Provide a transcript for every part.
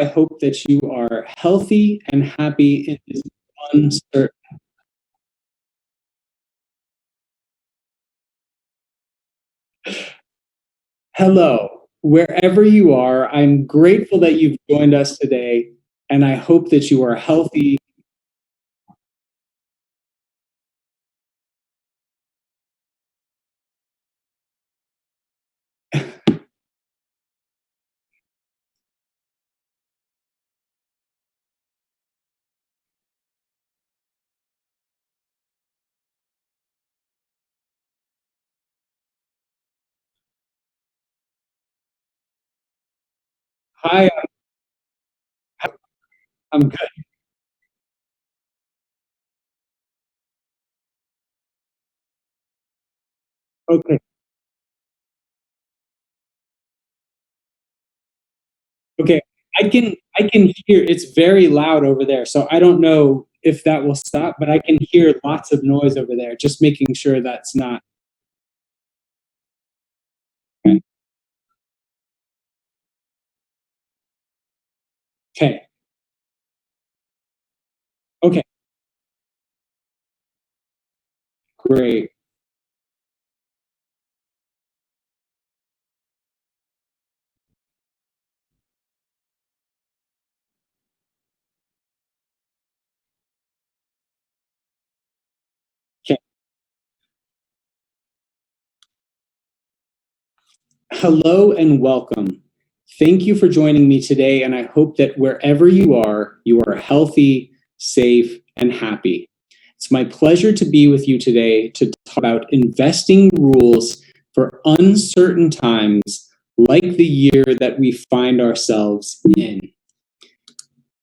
I hope that you are healthy and happy in this uncertain. Hello, wherever you are, I'm grateful that you've joined us today, and I hope that you are healthy. Hi, I'm good. Okay, okay. I can hear it's very loud over there, so I don't know if that will stop, but I can hear lots of noise over there. Just making sure that's not. Okay, okay, great. Okay. Hello and welcome. Thank you for joining me today, and I hope that wherever you are healthy, safe, and happy. It's my pleasure to be with you today to talk about investing rules for uncertain times like the year that we find ourselves in.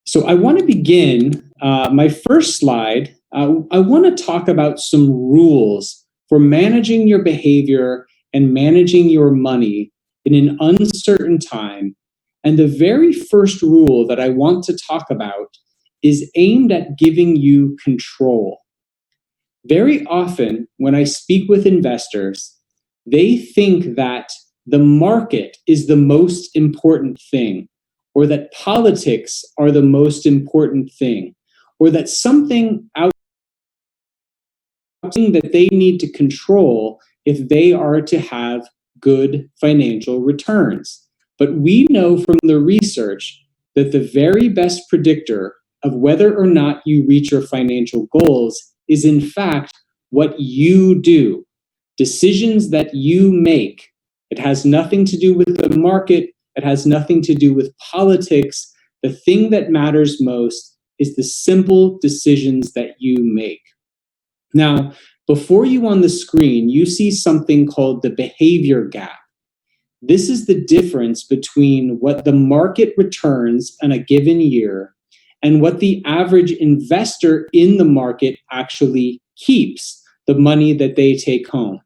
So, I want to begin my first slide. I want to talk about some rules for managing your behavior and managing your money in an uncertain time. And the very first rule that I want to talk about is aimed at giving you control. Very often, when I speak with investors, they think that the market is the most important thing, or that politics are the most important thing, or that something out that they need to control if they are to have good financial returns. But we know from the research that the very best predictor of whether or not you reach your financial goals is, in fact, what you do, decisions that you make. It has nothing to do with the market, it has nothing to do with politics. The thing that matters most is the simple decisions that you make. Now, before you on the screen, you see something called the behavior gap. This is the difference between what the market returns in a given year and what the average investor in the market actually keeps, the money that they take home.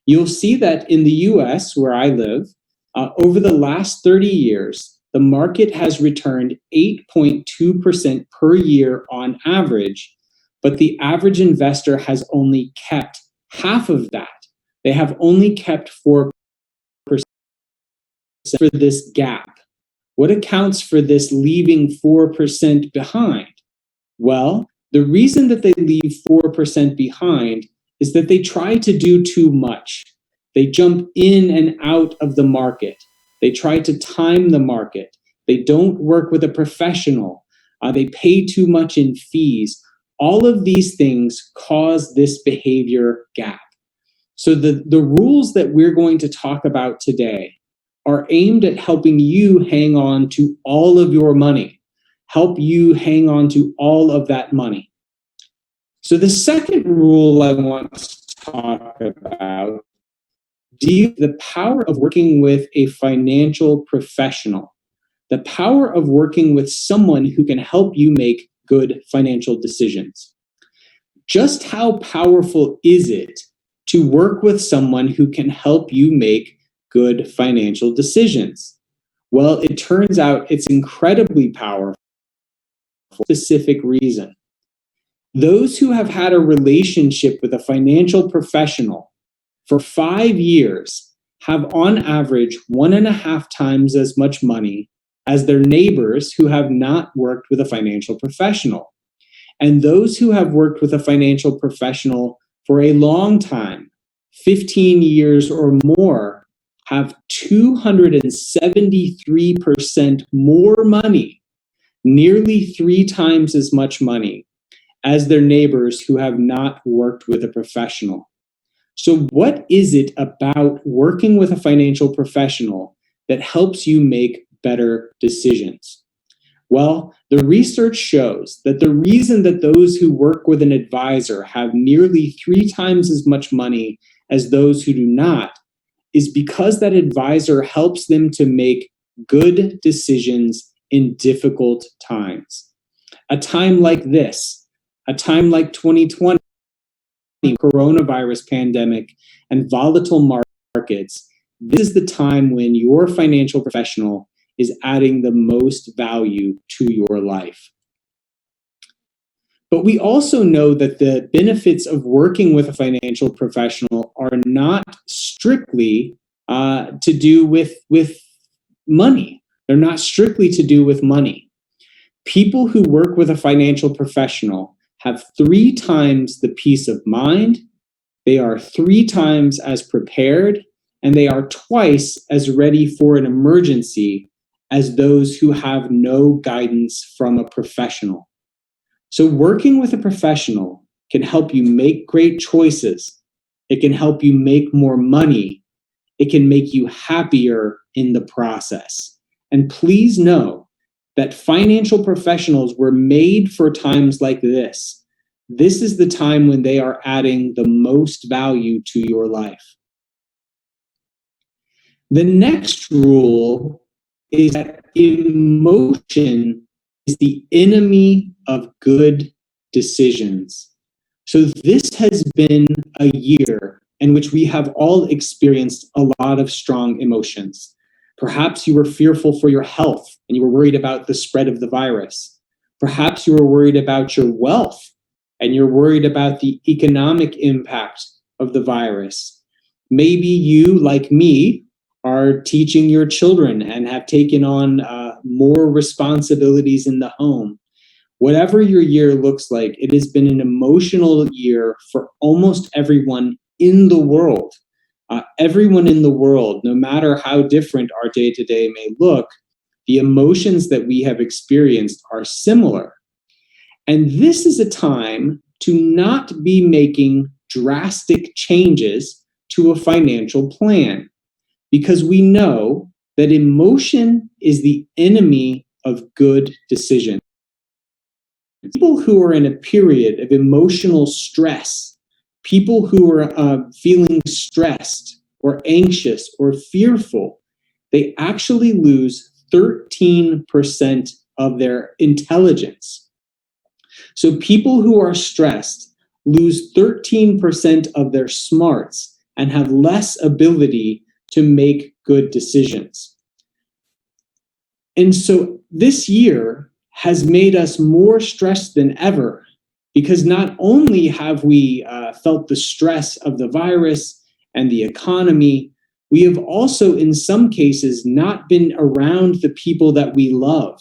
You'll see that in the US, where I live, over the last 30 years, the market has returned 8.2% per year on average, but the average investor has only kept half of that. They have only kept 4% for this gap. What accounts for this leaving 4% behind? Well, the reason that they leave 4% behind is that they try to do too much. They jump in and out of the market. They try to time the market. They don't work with a professional. They pay too much in fees. All of these things cause this behavior gap. So the rules that we're going to talk about today are aimed at helping you hang on to all of your money, help you hang on to all of that money. So the second rule I want to talk about is the power of working with a financial professional, the power of working with someone who can help you make good financial decisions. Just how powerful is it to work with someone who can help you make good financial decisions? Well, it turns out it's incredibly powerful for a specific reason. Those who have had a relationship with a financial professional for 5 years have on average 1.5 times as much money as their neighbors who have not worked with a financial professional. And those who have worked with a financial professional for a long time, 15 years or more, have 273% more money, nearly 3 times as much money as their neighbors who have not worked with a professional. So what is it about working with a financial professional that helps you make better decisions? Well, the research shows that the reason that those who work with an advisor have nearly 3 times as much money as those who do not is because that advisor helps them to make good decisions in difficult times. A time like this, a time like 2020, coronavirus pandemic, and volatile markets, this is the time when your financial professional is adding the most value to your life. But we also know that the benefits of working with a financial professional are not strictly to do with money. They're not strictly to do with money. People who work with a financial professional have 3 times the peace of mind, they are 3 times as prepared, and they are twice as ready for an emergency as those who have no guidance from a professional. So working with a professional can help you make great choices. It can help you make more money. It can make you happier in the process. And please know that financial professionals were made for times like this. This is the time when they are adding the most value to your life. The next rule is that emotion is the enemy of good decisions. So this has been a year in which we have all experienced a lot of strong emotions. Perhaps you were fearful for your health and you were worried about the spread of the virus. Perhaps you were worried about your wealth and you're worried about the economic impact of the virus. Maybe you, like me, are teaching your children and have taken on more responsibilities in the home. Whatever your year looks like, it has been an emotional year for almost everyone in the world. Everyone in the world, no matter how different our day-to-day may look, the emotions that we have experienced are similar. And this is a time to not be making drastic changes to a financial plan, because we know that emotion is the enemy of good decisions. People who are in a period of emotional stress, people who are feeling stressed or anxious or fearful, they actually lose 13% of their intelligence. So people who are stressed lose 13% of their smarts and have less ability to make good decisions. And so this year has made us more stressed than ever, because not only have we felt the stress of the virus and the economy, we have also in some cases not been around the people that we love.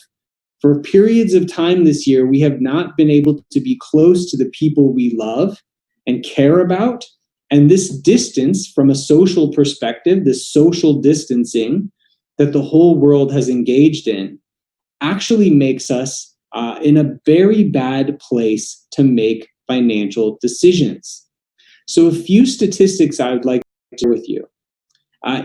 For periods of time this year, we have not been able to be close to the people we love and care about. And this distance from a social perspective, this social distancing that the whole world has engaged in, actually makes us in a very bad place to make financial decisions. So a few statistics I would like to share with you.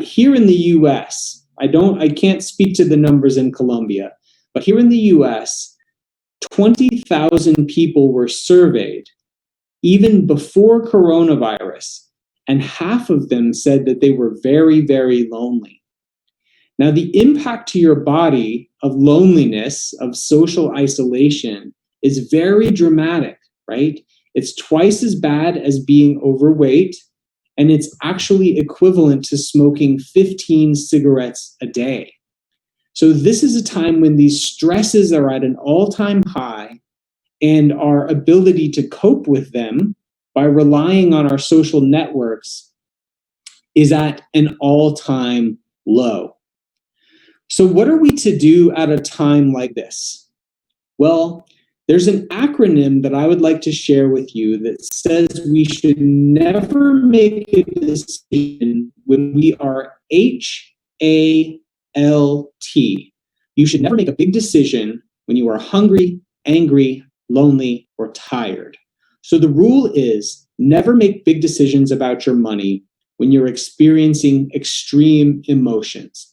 Here in the US, I can't speak to the numbers in Colombia, but here in the US, 20,000 people were surveyed even before coronavirus, and half of them said that they were very, very lonely. Now, the impact to your body of loneliness, of social isolation, is very dramatic, right? It's twice as bad as being overweight, and it's actually equivalent to smoking 15 cigarettes a day. So this is a time when these stresses are at an all-time high, and our ability to cope with them by relying on our social networks is at an all-time low. So what are we to do at a time like this? Well, there's an acronym that I would like to share with you that says we should never make a decision when we are HALT. You should never make a big decision when you are hungry, angry, lonely, or tired. So the rule is never make big decisions about your money when you're experiencing extreme emotions.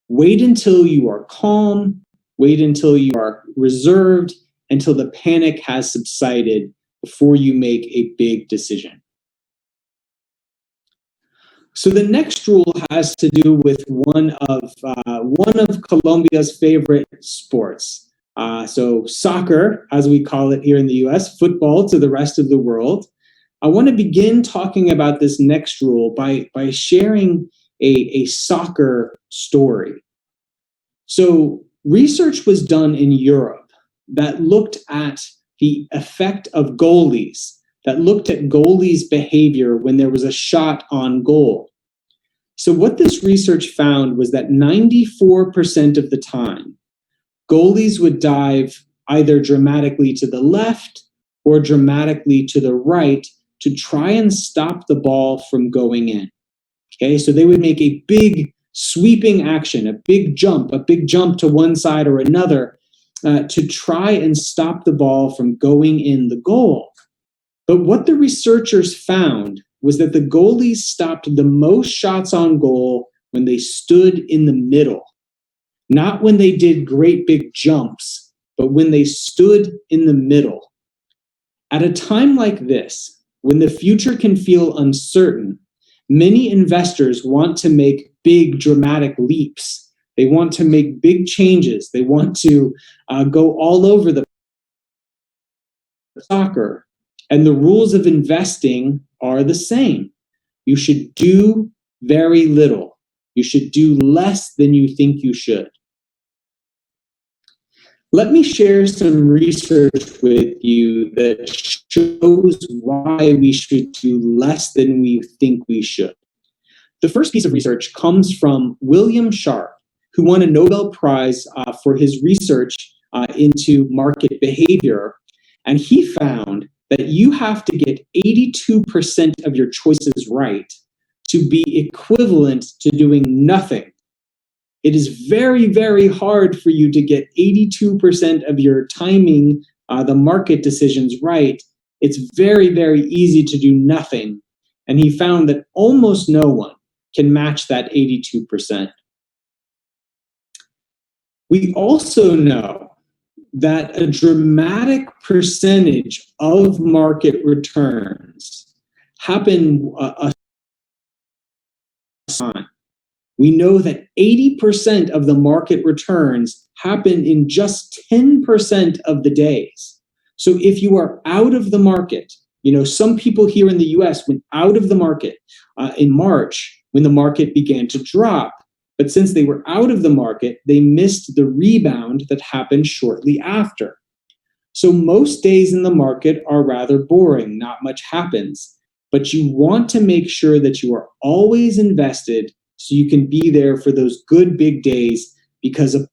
Wait until you are calm, wait until you are reserved, until the panic has subsided before you make a big decision. So the next rule has to do with one of Colombia's favorite sports. So soccer, as we call it here in the US, football to the rest of the world. I want to begin talking about this next rule by sharing a soccer story. So research was done in Europe that looked at the effect of goalies, that looked at goalies' behavior when there was a shot on goal. So what this research found was that 94% of the time, goalies would dive either dramatically to the left or dramatically to the right to try and stop the ball from going in. Okay, so they would make a big sweeping action, a big jump to one side or another to try and stop the ball from going in the goal. But what the researchers found was that the goalies stopped the most shots on goal when they stood in the middle. Not when they did great big jumps, but when they stood in the middle. At a time like this, when the future can feel uncertain, many investors want to make big dramatic leaps. They want to make big changes. They want to go all over the soccer. And the rules of investing are the same. You should do very little. You should do less than you think you should. Let me share some research with you that shows why we should do less than we think we should. The first piece of research comes from William Sharpe, who won a Nobel Prize for his research into market behavior. And he found that you have to get 82% of your choices right to be equivalent to doing nothing. It is very, very hard for you to get 82% of your timing, the market decisions right. It's very, very easy to do nothing. And he found that almost no one can match that 82%. We also know that a dramatic percentage of market returns happen a time. We know that 80% of the market returns happen in just 10% of the days. So if you are out of the market, some people here in the US went out of the market in March when the market began to drop. But since they were out of the market, they missed the rebound that happened shortly after. So most days in the market are rather boring, not much happens. But you want to make sure that you are always invested so you can be there for those good big days, because a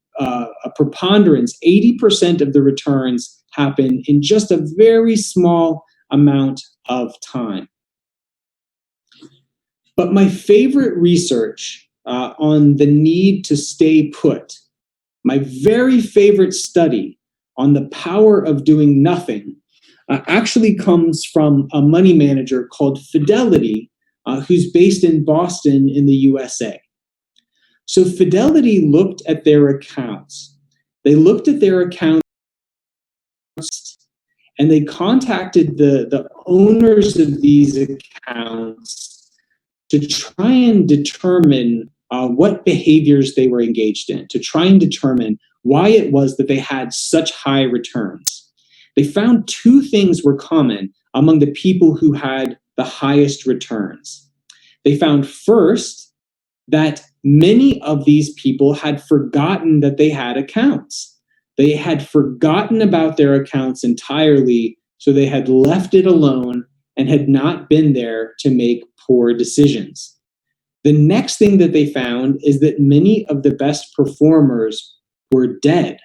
preponderance, 80% of the returns happen in just a very small amount of time. But my favorite research on the need to stay put, my very favorite study on the power of doing nothing, actually comes from a money manager called Fidelity, who's based in Boston in the USA. So Fidelity looked at their accounts. They looked at their accounts and they contacted the owners of these accounts to try and determine what behaviors they were engaged in, to try and determine why it was that they had such high returns. They found two things were common among the people who had the highest returns. They found first that many of these people had forgotten that they had accounts. They had forgotten about their accounts entirely, so they had left it alone and had not been there to make poor decisions. The next thing that they found is that many of the best performers were dead.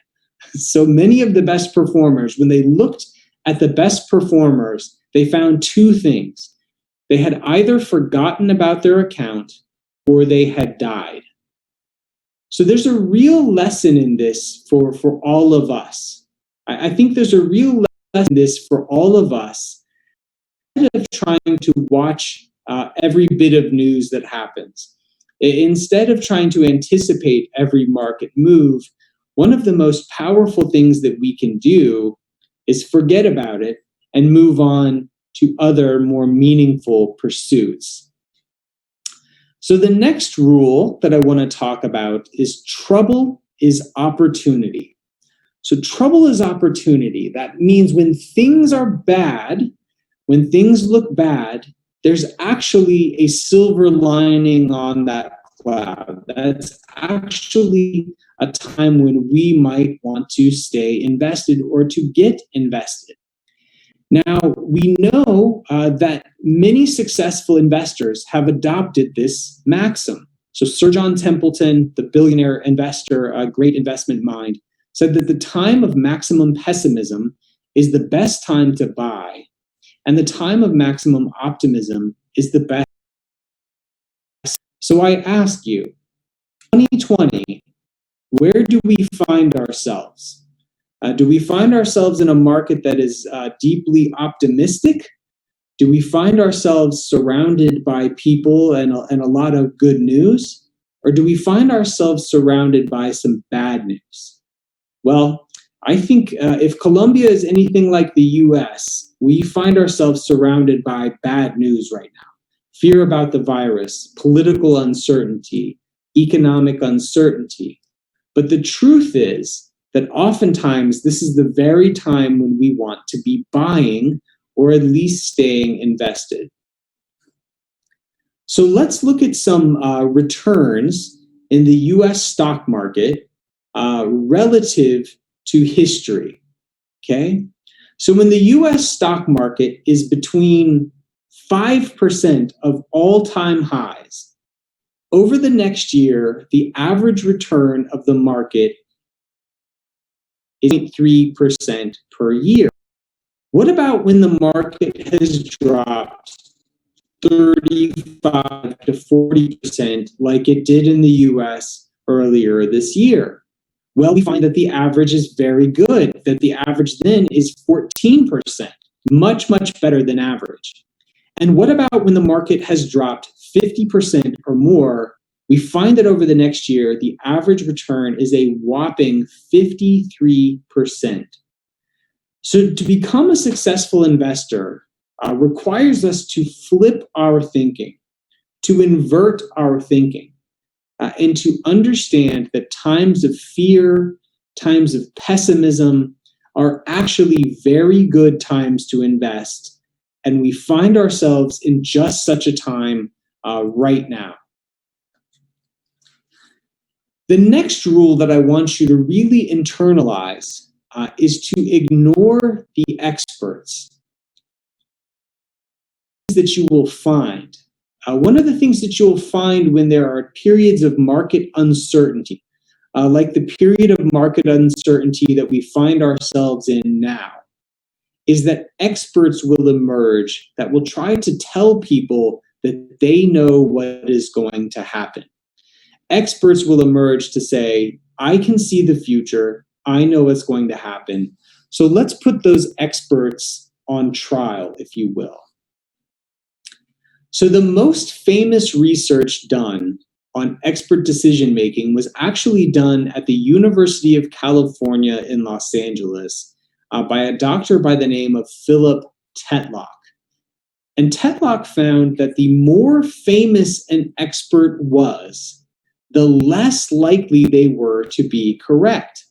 So many of the best performers, when they looked at the best performers, they found two things. They had either forgotten about their account or they had died. So there's a real lesson in this for all of us. I think there's a real lesson in this for all of us, instead of trying to watch every bit of news that happens. Instead of trying to anticipate every market move, one of the most powerful things that we can do is forget about it and move on to other more meaningful pursuits. So the next rule that I want to talk about is trouble is opportunity. So trouble is opportunity. That means when things are bad, when things look bad, there's actually a silver lining on that cloud. That's actually a time when we might want to stay invested or to get invested. Now, we know that many successful investors have adopted this maxim. So Sir John Templeton, the billionaire investor, a great investment mind, said that the time of maximum pessimism is the best time to buy, and the time of maximum optimism is the best. So I ask you, 2020, where do we find ourselves? Do we find ourselves in a market that is deeply optimistic? Do we find ourselves surrounded by people and a lot of good news? Or do we find ourselves surrounded by some bad news? Well, I think if Colombia is anything like the US, we find ourselves surrounded by bad news right now. Fear about the virus, political uncertainty, economic uncertainty. But the truth is that oftentimes this is the very time when we want to be buying or at least staying invested. So let's look at some returns in the US stock market relative to history, okay? So when the US stock market is between 5% of all-time highs, over the next year, the average return of the market is 0.3% per year. What about when the market has dropped 35 to 40% like it did in the US earlier this year? Well, we find that the average is very good, that the average then is 14%, much, much better than average. And what about when the market has dropped 50% or more? We find that over the next year, the average return is a whopping 53%. So to become a successful investor requires us to flip our thinking, to invert our thinking, and to understand that times of fear, times of pessimism are actually very good times to invest. And we find ourselves in just such a time right now. The next rule that I want you to really internalize is to ignore the experts that you will find. One of the things that you'll find when there are periods of market uncertainty, like the period of market uncertainty that we find ourselves in now, is that experts will emerge that will try to tell people that they know what is going to happen. Experts will emerge to say, I can see the future, I know what's going to happen. So let's put those experts on trial, if you will. So the most famous research done on expert decision making was actually done at the University of California in Los Angeles by a doctor by the name of Philip Tetlock. And Tetlock found that the more famous an expert was, the less likely they were to be correct.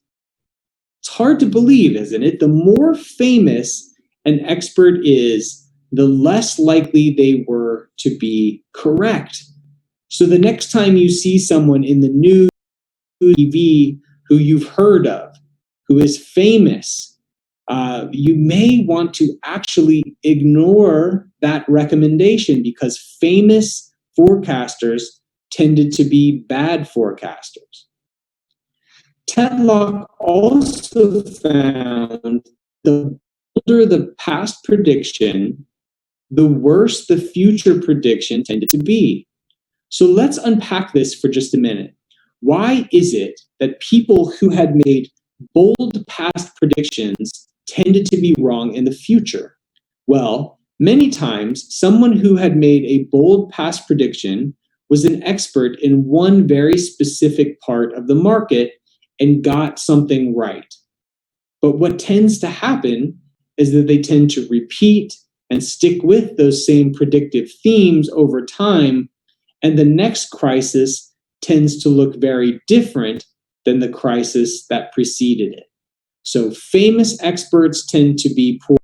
It's hard to believe, isn't it? The more famous an expert is, the less likely they were to be correct. So the next time you see someone in the news, TV, who you've heard of, who is famous, you may want to actually ignore that recommendation because famous forecasters tended to be bad forecasters. Tetlock also found the bolder the past prediction, the worse the future prediction tended to be. So let's unpack this for just a minute. Why is it that people who had made bold past predictions tended to be wrong in the future? Well, many times, someone who had made a bold past prediction was an expert in one very specific part of the market and got something right. But what tends to happen is that they tend to repeat and stick with those same predictive themes over time, and the next crisis tends to look very different than the crisis that preceded it. So famous experts tend to be poor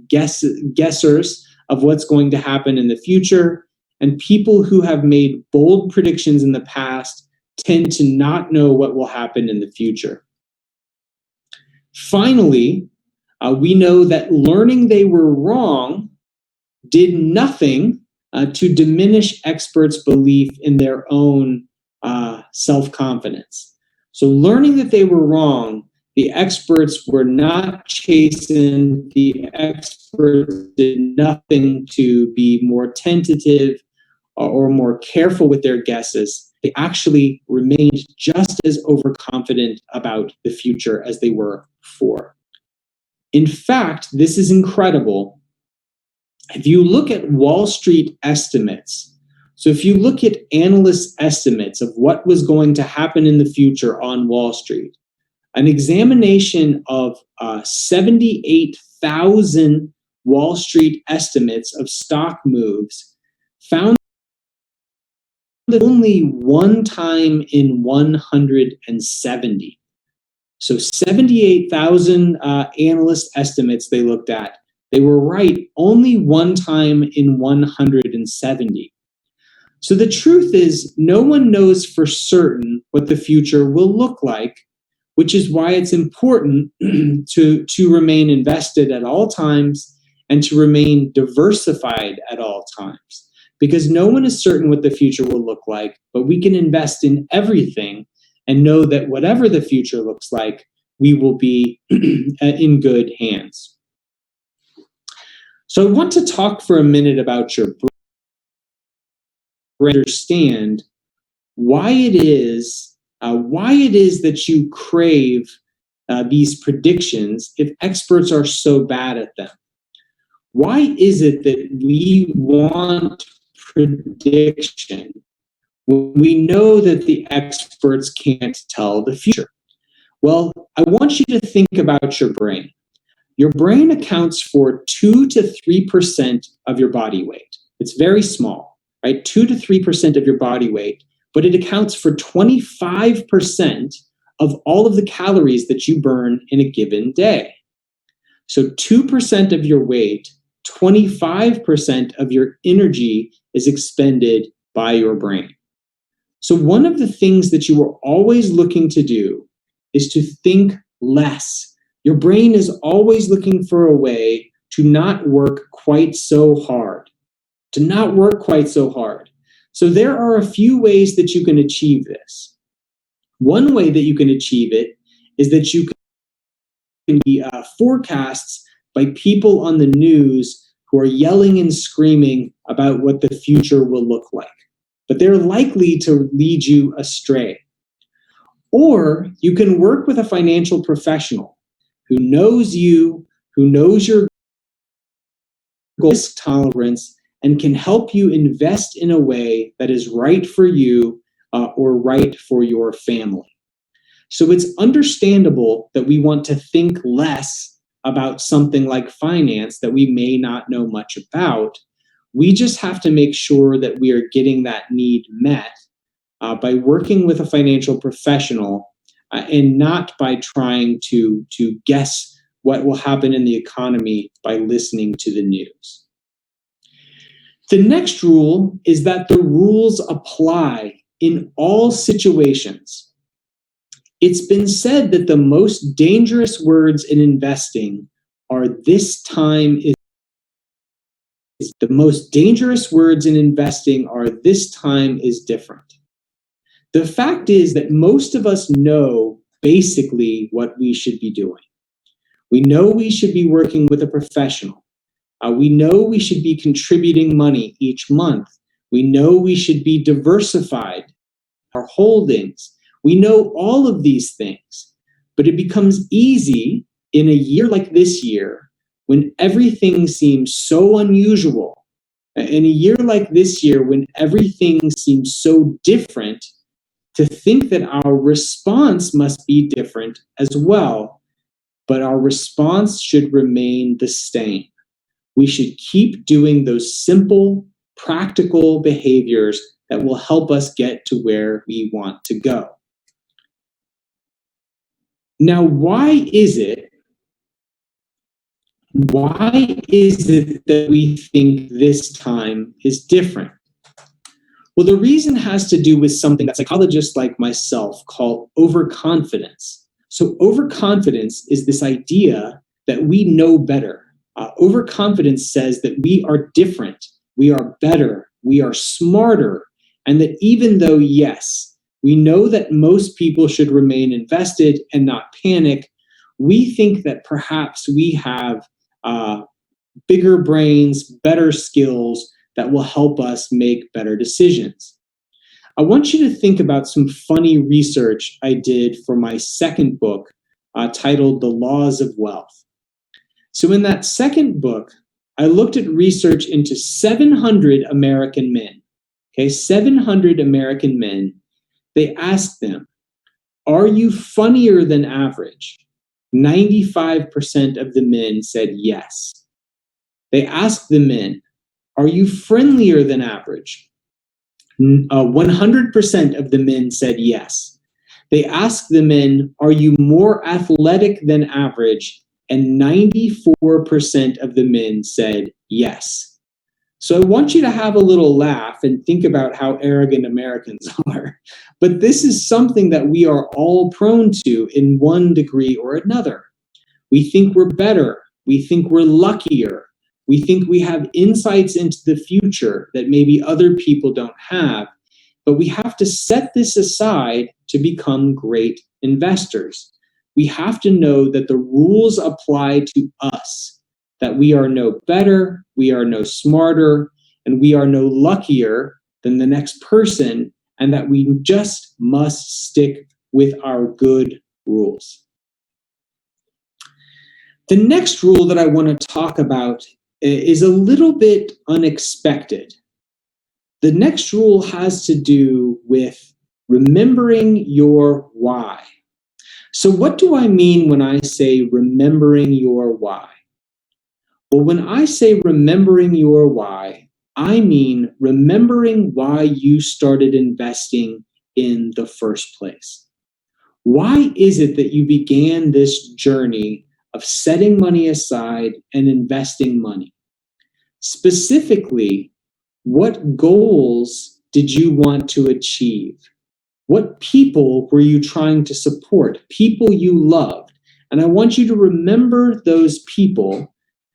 guessers of what's going to happen in the future, and people who have made bold predictions in the past tend to not know what will happen in the future. Finally, we know that learning they were wrong did nothing to diminish experts' belief in their own self-confidence. So learning that they were wrong, the experts were not chastened. The experts did nothing to be more tentative or more careful with their guesses. They actually remained just as overconfident about the future as they were before. In fact, this is incredible. If you look at Wall Street estimates, so if you look at analysts' estimates of what was going to happen in the future on Wall Street, an examination of 78,000 Wall Street estimates of stock moves found that only one time in 170. So 78,000 analyst estimates they looked at, they were right only one time in 170. So the truth is, no one knows for certain what the future will look like, which is why it's important to remain invested at all times and to remain diversified at all times. Because no one is certain what the future will look like, but we can invest in everything and know that whatever the future looks like, we will be in good hands. So I want to talk for a minute about your brain, understand why it is that you crave these predictions if experts are so bad at them. Why is it that we want prediction when we know that the experts can't tell the future? Well, I want you to think about your brain. Your brain accounts for 2 to 3% of your body weight. It's very small, right? 2 to 3% of your body weight, but it accounts for 25% of all of the calories that you burn in a given day. So 2% of your weight, 25% of your energy is expended by your brain. So one of the things that you are always looking to do is to think less. Your brain is always looking for a way to not work quite so hard, So there are a few ways that you can achieve this. One way that you can achieve it is that you can be forecasts by people on the news who are yelling and screaming about what the future will look like. But they're likely to lead you astray. Or you can work with a financial professional who knows you, who knows your risk tolerance, and can help you invest in a way that is right for you or right for your family. So it's understandable that we want to think less about something like finance that we may not know much about. We just have to make sure that we are getting that need met by working with a financial professional and not by trying to guess what will happen in the economy by listening to the news. The next rule is that the rules apply in all situations. It's been said that the most dangerous words in investing are "this time is the most dangerous words in investing are "this time is different." The fact is that most of us know basically what we should be doing. We know we should be working with a professional. We know we should be contributing money each month. We know we should be diversified our holdings. We know all of these things, but it becomes easy in a year like this year when everything seems so unusual, in a year like this year when everything seems so different, to think that our response must be different as well, but our response should remain the same. We should keep doing those simple, practical behaviors that will help us get to where we want to go. Now, why is it that we think this time is different? Well, the reason has to do with something that psychologists like myself call overconfidence. So overconfidence is this idea that we know better. Overconfidence says that we are different, we are better, we are smarter, and that even though, yes, we know that most people should remain invested and not panic, we think that perhaps we have bigger brains, better skills that will help us make better decisions. I want you to think about some funny research I did for my second book titled The Laws of Wealth. So in that second book, I looked at research into 700 American men. Okay, 700 American men. They asked them, "Are you funnier than average?" 95% of the men said yes. They asked the men, "Are you friendlier than average?" 100% of the men said yes. They asked the men, "Are you more athletic than average?" And 94% of the men said yes. So I want you to have a little laugh and think about how arrogant Americans are. But this is something that we are all prone to in one degree or another. We think we're better. We think we're luckier. We think we have insights into the future that maybe other people don't have. But we have to set this aside to become great investors. We have to know that the rules apply to us, that we are no better, we are no smarter, and we are no luckier than the next person, and that we just must stick with our good rules. The next rule that I want to talk about is a little bit unexpected. The next rule has to do with remembering your why. So what do I mean when I say remembering your why? Well, when I say remembering your why, I mean remembering why you started investing in the first place. Why is it that you began this journey of setting money aside and investing money? Specifically, what goals did you want to achieve? What people were you trying to support? People you loved. And I want you to remember those people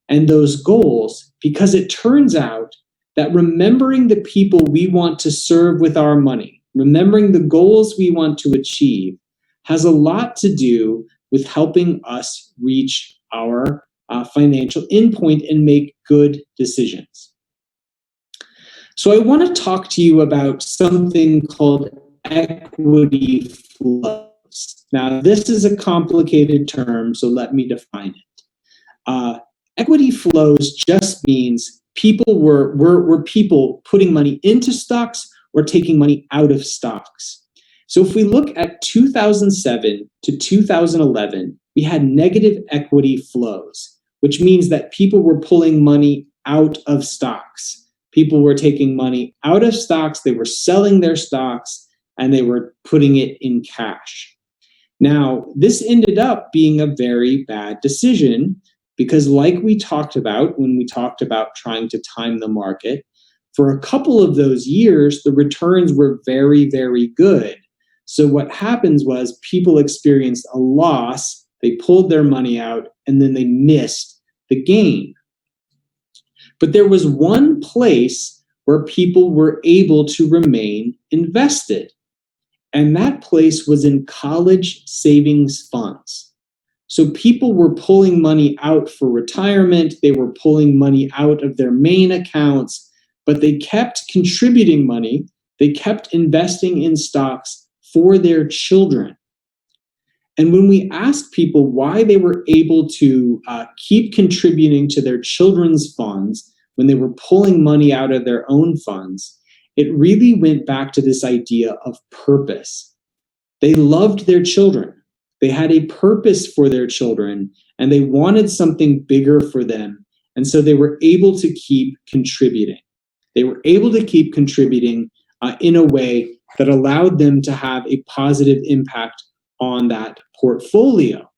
and those goals, because it turns out that remembering the people we want to serve with our money, remembering the goals we want to achieve, has a lot to do with helping us reach our financial endpoint and make good decisions. So I want to talk to you about something called equity flows. Now, this is a complicated term, so let me define it. Equity flows just means people were people putting money into stocks or taking money out of stocks. So if we look at 2007 to 2011, we had negative equity flows, which means that people were pulling money out of stocks. People were taking money out of stocks, they were selling their stocks, and they were putting it in cash. Now, this ended up being a very bad decision because, like we talked about when we talked about trying to time the market, for a couple of those years, the returns were very, very good. So what happens was people experienced a loss, they pulled their money out, and then they missed the gain. But there was one place where people were able to remain invested, and that place was in college savings funds. So people were pulling money out for retirement, they were pulling money out of their main accounts, but they kept contributing money, they kept investing in stocks for their children. And when we asked people why they were able to keep contributing to their children's funds when they were pulling money out of their own funds, it really went back to this idea of purpose. They loved their children. They had a purpose for their children, and they wanted something bigger for them. And so they were able to keep contributing. They were able to keep contributing in a way that allowed them to have a positive impact on that portfolio.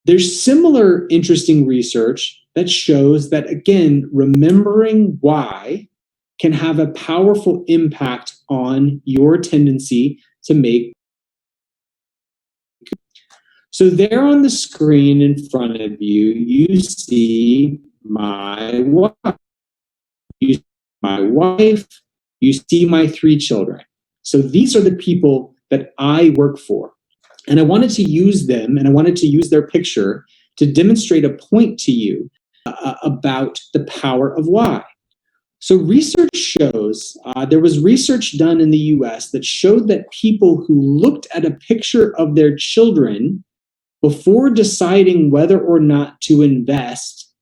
There's similar interesting research that shows that, again, remembering why can have a powerful impact on your tendency to make. So there on the screen in front of you, you see my wife. You see my wife, you see my 3 children. So these are the people that I work for. And I wanted to use them, and I wanted to use their picture to demonstrate a point to you about the power of why. So research shows, there was research done in the US that showed that people who looked at a picture of their children before deciding whether or not to invest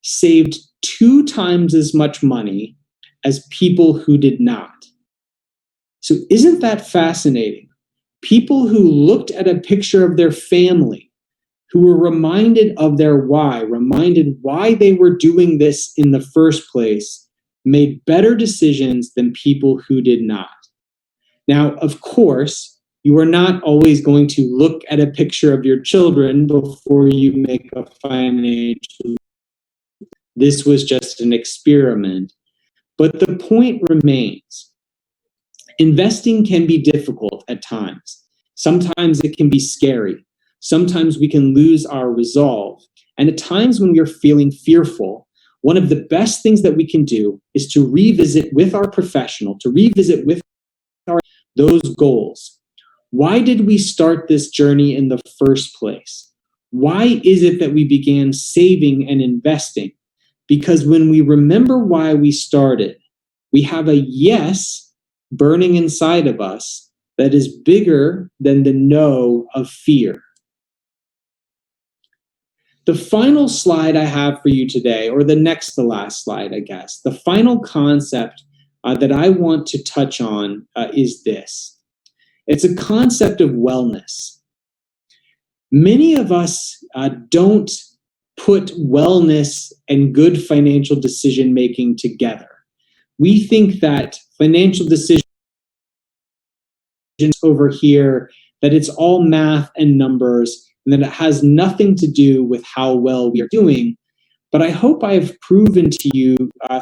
saved 2 times as much money as people who did not. So isn't that fascinating? People who looked at a picture of their family, who were reminded of their why, reminded why they were doing this in the first place, made better decisions than people who did not. Now, of course, you are not always going to look at a picture of your children before you make a financial. This was just an experiment. But the point remains. Investing can be difficult at times. Sometimes it can be scary. Sometimes we can lose our resolve. And at times when we're feeling fearful, one of the best things that we can do is to revisit with our professional, to revisit with those goals. Why did we start this journey in the first place? Why is it that we began saving and investing? Because when we remember why we started, we have a yes burning inside of us that is bigger than the no of fear. The final slide I have for you today, or the next to last slide, I guess, the final concept that I want to touch on is this. It's a concept of wellness. Many of us don't put wellness and good financial decision making together. We think that financial decisions over here, that it's all math and numbers, and that it has nothing to do with how well we are doing. But I hope I've proven to you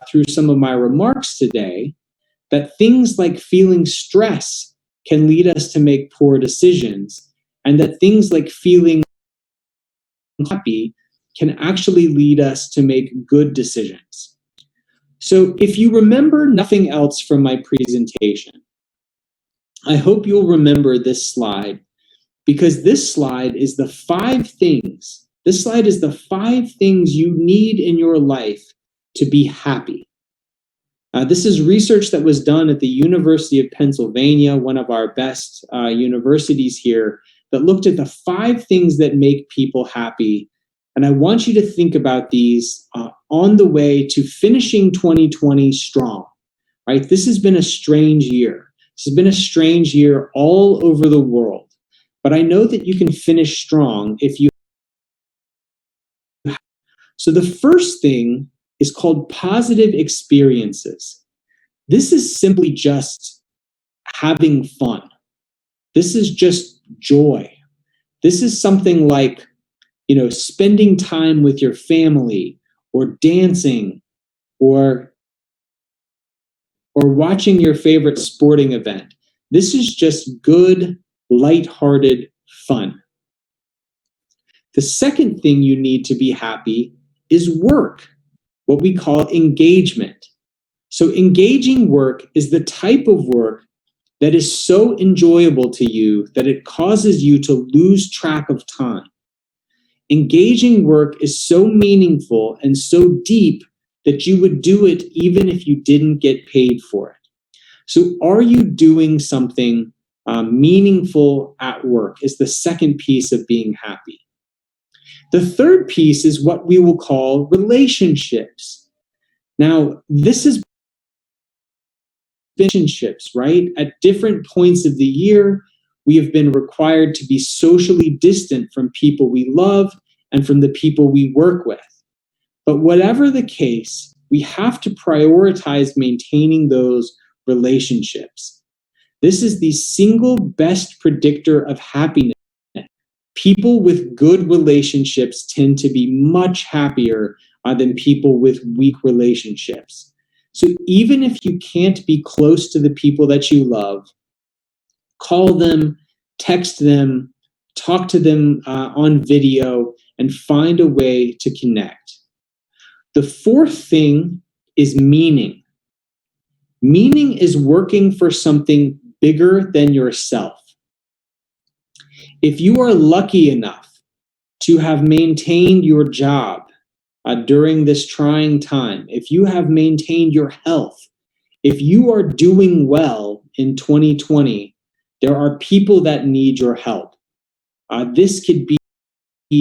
through some of my remarks today that things like feeling stress can lead us to make poor decisions, and that things like feeling happy can actually lead us to make good decisions. So if you remember nothing else from my presentation, I hope you'll remember this slide, because this slide is the 5 things. This slide is the 5 things you need in your life to be happy. This is research that was done at the University of Pennsylvania, one of our best universities here, that looked at the 5 things that make people happy. And I want you to think about these on the way to finishing 2020 strong, right? This has been a strange year. This has been a strange year all over the world. But I know that you can finish strong if you. So the first thing is called positive experiences. This is simply just having fun. This is just joy. This is something like, spending time with your family, or dancing, or watching your favorite sporting event. This is just good, lighthearted fun. The second thing you need to be happy is work. what we call engagement. So engaging work is the type of work that is so enjoyable to you that it causes you to lose track of time. Engaging work is so meaningful and so deep that you would do it even if you didn't get paid for it. So are you doing something meaningful at work is the second piece of being happy. The third piece is what we will call relationships. Now, this is relationships, right? At different points of the year, we have been required to be socially distant from people we love and from the people we work with. But whatever the case, we have to prioritize maintaining those relationships. This is the single best predictor of happiness. People with good relationships tend to be much happier than people with weak relationships. So even if you can't be close to the people that you love, call them, text them, talk to them on video, and find a way to connect. The fourth thing is meaning. Meaning is working for something bigger than yourself. If you are lucky enough to have maintained your job during this trying time, if you have maintained your health, if you are doing well in 2020, there are people that need your help. This could be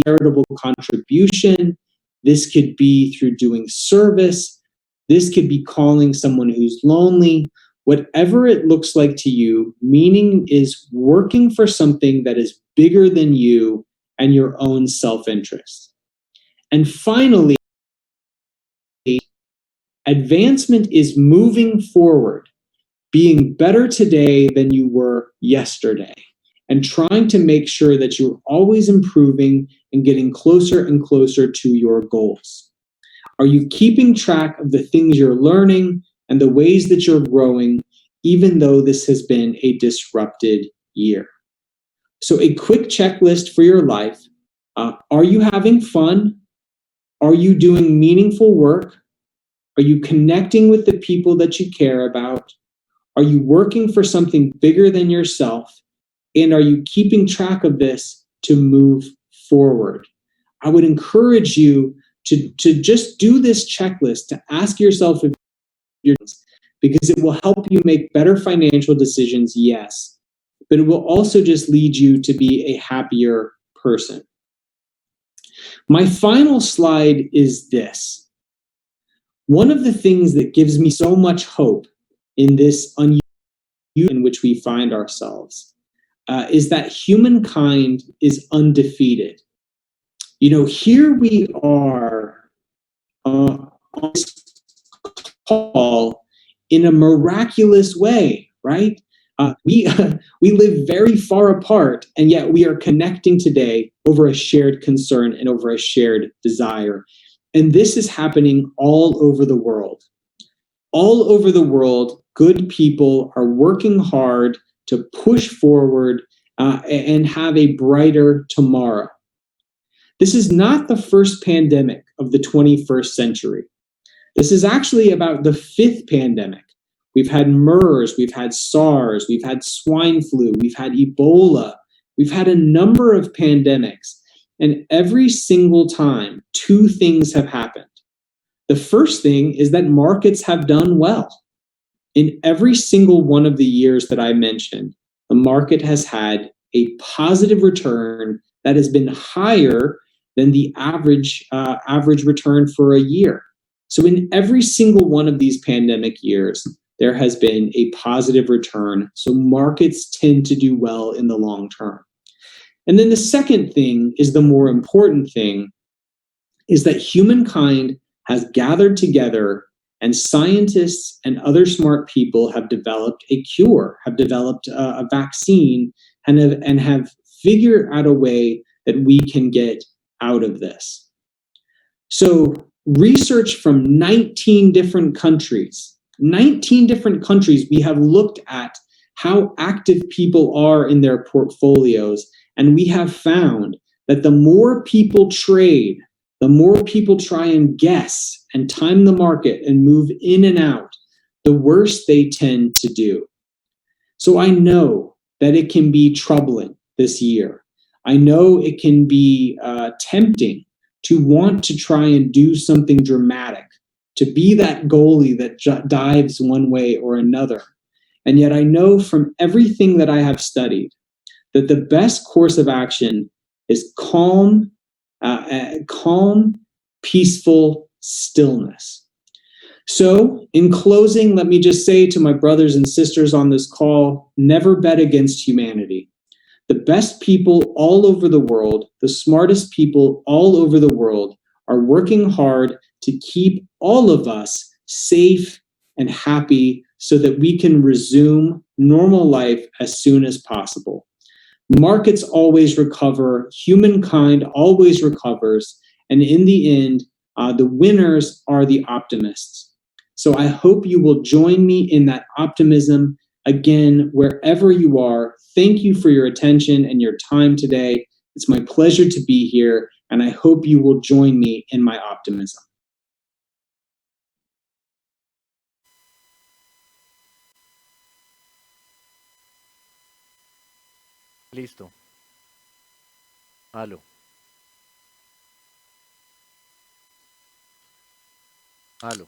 charitable contribution. This could be through doing service. This could be calling someone who's lonely. Whatever it looks like to you, meaning is working for something that is bigger than you and your own self-interest. And finally, advancement is moving forward, being better today than you were yesterday, and trying to make sure that you're always improving and getting closer and closer to your goals. Are you keeping track of the things you're learning and the ways that you're growing, even though this has been a disrupted year? So a quick checklist for your life. Are you having fun? Are you doing meaningful work? Are you connecting with the people that you care about? Are you working for something bigger than yourself? And are you keeping track of this to move forward? I would encourage you to just do this checklist, to ask yourself if you're, because it will help you make better financial decisions, yes, but it will also just lead you to be a happier person. My final slide is this. One of the things that gives me so much hope in this unusual in which we find ourselves is that humankind is undefeated. You know, here we are on this call in a miraculous way, right? We live very far apart, and yet we are connecting today over a shared concern and over a shared desire. And this is happening all over the world. All over the world, good people are working hard to push forward and have a brighter tomorrow. This is not the first pandemic of the 21st century. This is actually about the fifth pandemic. We've had MERS, we've had SARS, we've had swine flu, we've had Ebola, we've had a number of pandemics. And every single time, two things have happened. The first thing is that markets have done well. In every single one of the years that I mentioned, the market has had a positive return that has been higher than the average return for a year. So in every single one of these pandemic years, there has been a positive return. So markets tend to do well in the long term. And then the second thing is the more important thing, is that humankind has gathered together and scientists and other smart people have developed a cure, have developed a vaccine, and have figured out a way that we can get out of this. So research from 19 different countries, we have looked at how active people are in their portfolios, and we have found that the more people trade, the more people try and guess and time the market and move in and out, the worse they tend to do. So I know that it can be troubling this year. I know it can be tempting to want to try and do something dramatic, to be that goalie that dives one way or another. And yet I know from everything that I have studied that the best course of action is calm, peaceful stillness. So, in closing, let me just say to my brothers and sisters on this call, never bet against humanity. The best people all over the world, the smartest people all over the world, are working hard to keep all of us safe and happy so that we can resume normal life as soon as possible. Markets always recover, humankind always recovers, and in the end, the winners are the optimists. So I hope you will join me in that optimism. Again, wherever you are, thank you for your attention and your time today. It's my pleasure to be here, and I hope you will join me in my optimism. Listo. Aló. Aló.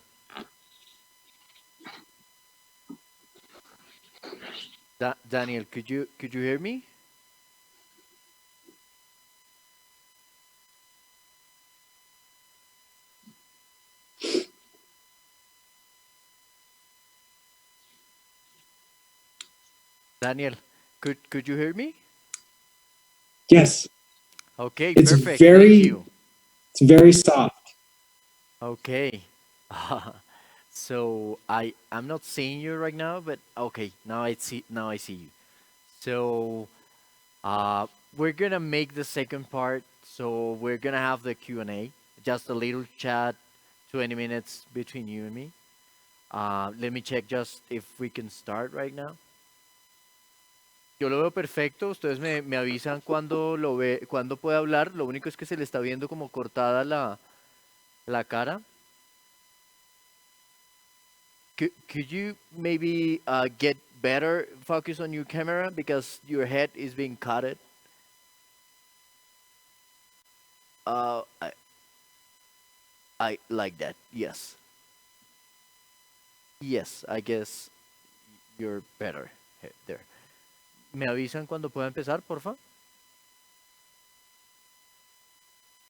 Daniel, could you hear me? Daniel, could you hear me? Yes, Okay, it's perfect. Thank very you. it's very soft. Okay. So I'm not seeing you right now, but okay, now I see you. So uh we're gonna make the second part. So we're gonna have the Q&A, just a little chat, 20 minutes between you and me. Let me check just if we can start right now. Yo lo veo perfecto, ustedes me avisan cuando puede hablar, lo único es que se le está viendo como cortada la cara. Could you maybe get better focus on your camera because your head is being cut? Uh, I, I like that. Yes. Yes, I guess you're better there. ¿Me avisan cuando pueda empezar, porfa?